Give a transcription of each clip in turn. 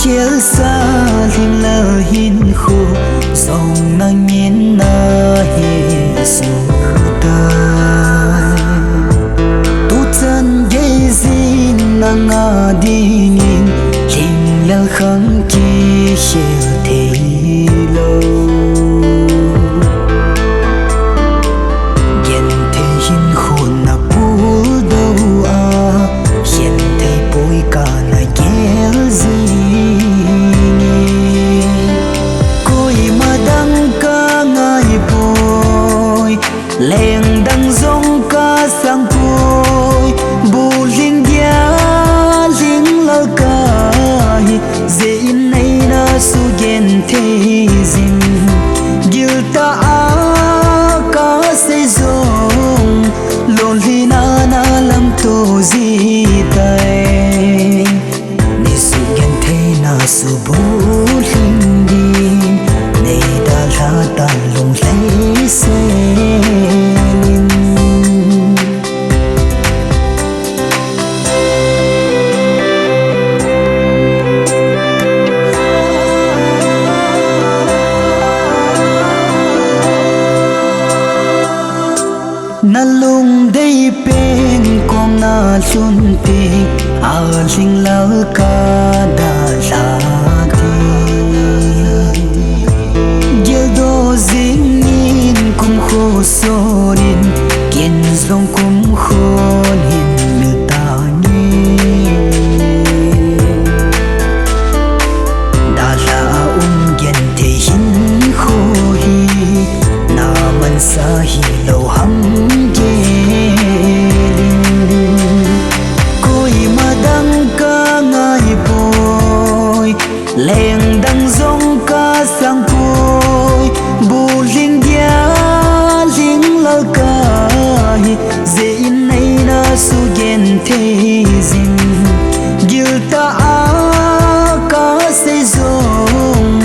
chiếu xa hình lờ hin khô dòng nắng nhìn na hi su tai tu chân ghê zin na nga đi nhìn hình lờ khăng chi chiều thế lâu gen thế hin khô na cú đâu à hiện thế bối cả na ghé gì leng dang zong ca sang côi bu linh dia linh la ca dễ nay na su gen thế zin gil ta a ca se zong lon li na na lam to zi tai ni su gen thế na su bu linh din nei da la ta long lấy se na lung day pen kom na chun ti a ling lao ka da la ti gel do zin in kum kho sonin ken zong kum kho nin mi ta ni da la gen te hin kho hi na man sa hi lo ham leng dang zong ca sang côi bu linh dia linh la ca dễ nay na su gen thế zin gil ta a ca se zong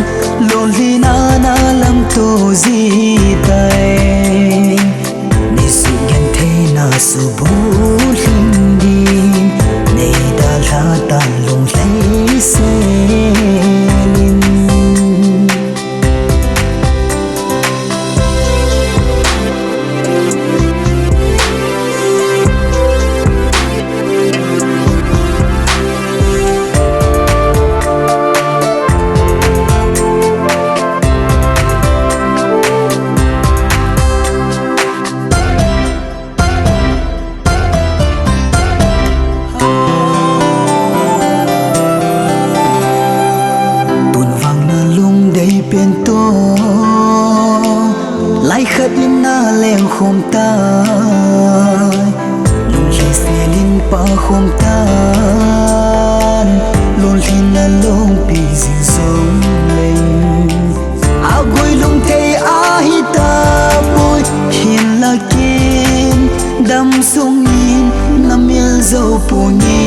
lon li na na lam to zi tai ni su gen thế na su bu linh din nei da la ta long lấy se biển to lại khát in na leng khom ta lung li se lin pa khom ta lung li na lung pi zin song leng a goi lung te a hi ta boy hin la kin dam song in na mil zo pu ni